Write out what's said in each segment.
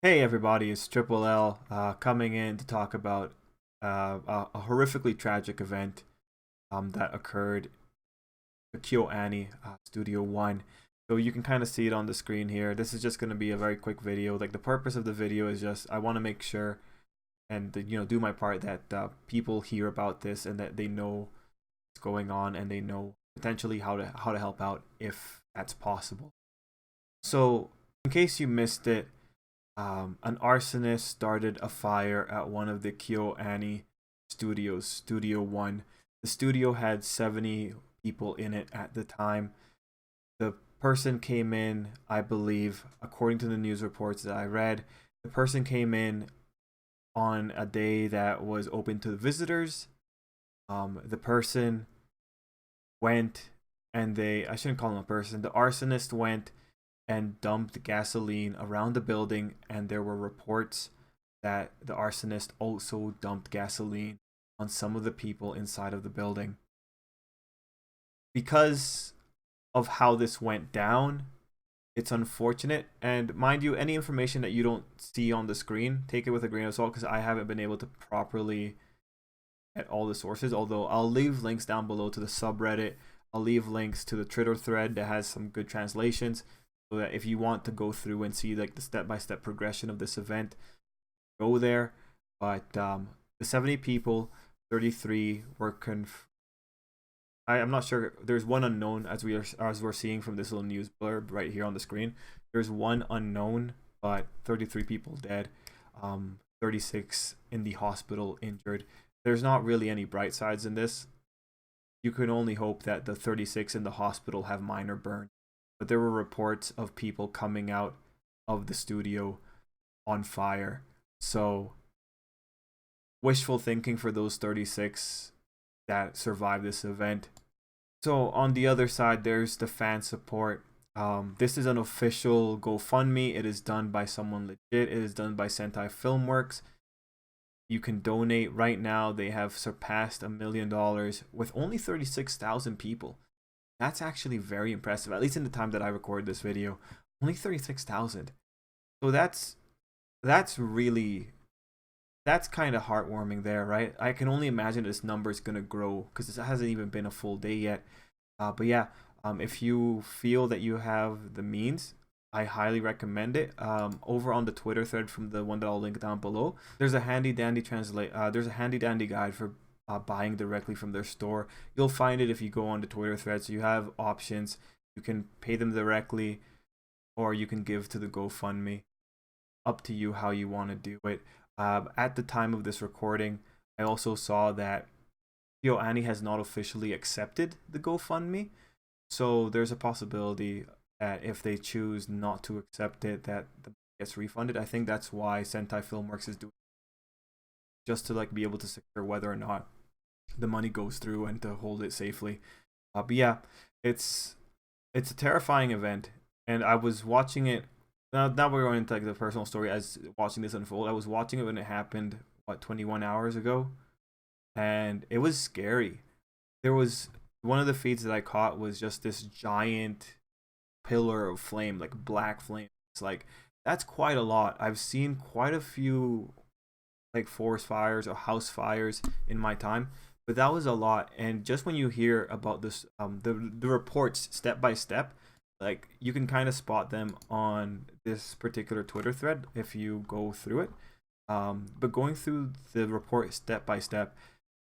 Hey everybody, it's Tripl-L coming in to talk about a horrifically tragic event that occurred at KyoAni Studio One. So you can kind of see it on the screen here. This is just going to be a very quick video. Like the purpose of the video is just I want to make sure and do my part that people hear about this and that they know what's going on and they know potentially how to help out if that's possible. So in case you missed it, an arsonist started a fire at one of the KyoAni studios, Studio One. The studio had 70 people in it at the time. The person came in, I believe, according to the news reports that I read, the person came in on a day that was open to the visitors. The person went and I shouldn't call him a person, the arsonist went and dumped gasoline around the building, and there were reports that the arsonist also dumped gasoline on some of the people inside of the building. Because of how this went down, it's unfortunate. And mind you, any information that you don't see on the screen, take it with a grain of salt because I haven't been able to properly get all the sources. Although I'll leave links down below to the subreddit. I'll leave links to the Twitter thread that has some good translations, so that if you want to go through and see like the step-by-step progression of this event, go there. But the 70 people, 33 were I'm not sure. There's one unknown as we're seeing from this little news blurb right here on the screen. There's one unknown, but 33 people dead, 36 in the hospital injured. There's not really any bright sides in this. You can only hope that the 36 in the hospital have minor burns. But there were reports of people coming out of the studio on fire. So wishful thinking for those 36 that survived this event. So on the other side, there's the fan support. This is an official GoFundMe. It is done by someone legit. It is done by Sentai Filmworks. You can donate right now. They have surpassed $1 million with only 36,000 people. That's actually very impressive, at least in the time that I recorded this video. Only 36,000. So that's kind of heartwarming there, right? I can only imagine this number is going to grow because it hasn't even been a full day yet. But yeah, if you feel that you have the means, I highly recommend it. Over on the Twitter thread from the one that I'll link down below, there's a handy dandy guide for buying directly from their store. You'll find it if you go on the Twitter thread. So you have options. You can pay them directly, or you can give to the GoFundMe. Up to you how you want to do it. At the time of this recording, I also saw that KyoAni has not officially accepted the GoFundMe. So there's a possibility that if they choose not to accept it, that the gets refunded. I think that's why Sentai Filmworks is doing it, just to like be able to secure whether or not the money goes through and to hold it safely. But yeah, it's a terrifying event, and I was watching it. Now we're going into like the personal story as watching this unfold. I was watching it when it happened, 21 hours ago, and it was scary. There was one of the feeds that I caught was just this giant pillar of flame, like black flame. It's like that's quite a lot. I've seen quite a few like forest fires or house fires in my time, but that was a lot. And just when you hear about this, the reports step by step, like you can kind of spot them on this particular Twitter thread if you go through it. But going through the report step by step,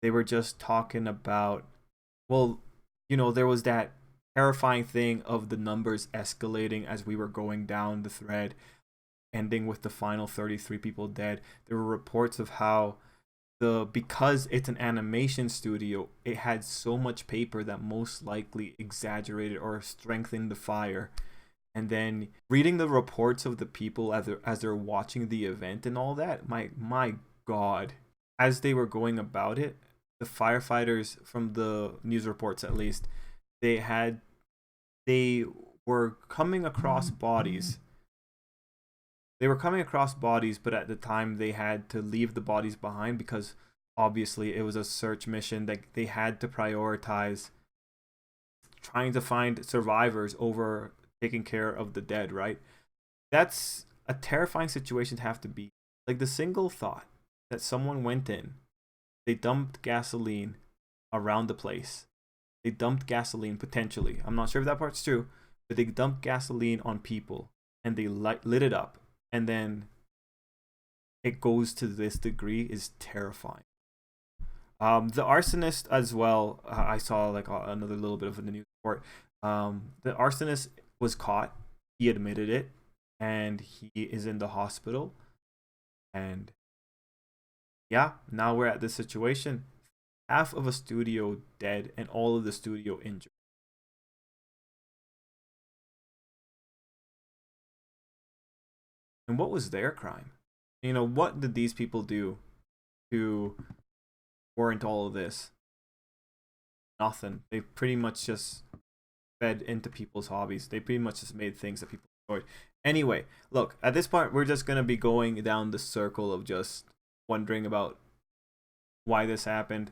they were just talking about, well, there was that terrifying thing of the numbers escalating as we were going down the thread, ending with the final 33 people dead. There were reports of how because it's an animation studio, it had so much paper that most likely exaggerated or strengthened the fire. And then reading the reports of the people as they're watching the event and all that, my god, as they were going about it, the firefighters, from the news reports at least, they were coming across bodies. They were coming across bodies, but at the time they had to leave the bodies behind because obviously it was a search mission that they had to prioritize trying to find survivors over taking care of the dead, right? That's a terrifying situation to have to be. Like the single thought that someone went in, they dumped gasoline around the place. They dumped gasoline potentially. I'm not sure if that part's true, but they dumped gasoline on people and they lit it up, and then it goes to this degree is terrifying. The arsonist as well. I saw like another little bit of the news report. The arsonist was caught. He admitted it, and he is in the hospital. And yeah, now we're at this situation. Half of a studio dead, and all of the studio injured. And what was their crime? You know, what did these people do to warrant all of this? Nothing. They pretty much just fed into people's hobbies. They pretty much just made things that people enjoyed. Anyway, look, at this point, we're just going to be going down the circle of just wondering about why this happened.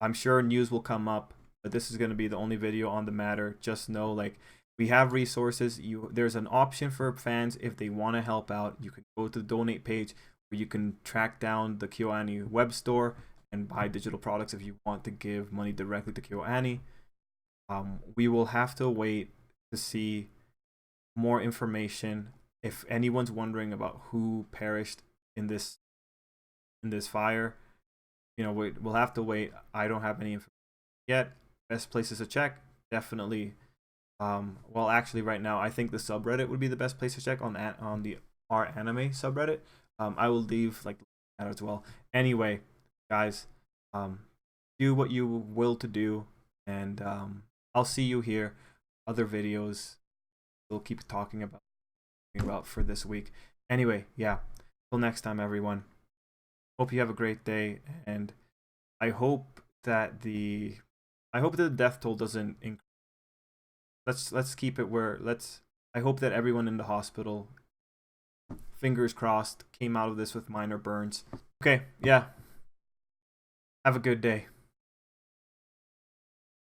I'm sure news will come up, but this is going to be the only video on the matter. Just know, like, we have resources. There's an option for fans if they want to help out. You can go to the donate page where you can track down the KyoAni web store and buy digital products if you want to give money directly to KyoAni. We will have to wait to see more information. If anyone's wondering about who perished in this fire, you know, we'll have to wait. I don't have any information yet. Best places to check, definitely. Well, actually, right now, I think the subreddit would be the best place to check on the R anime subreddit. I will leave like that as well. Anyway, guys, do what you will to do, and I'll see you here. Other videos we'll keep talking about for this week. Anyway, yeah. Till next time, everyone. Hope you have a great day, and I hope that the death toll doesn't increase. Let's keep it where I hope that everyone in the hospital, fingers crossed, came out of this with minor burns. Okay, yeah. Have a good day.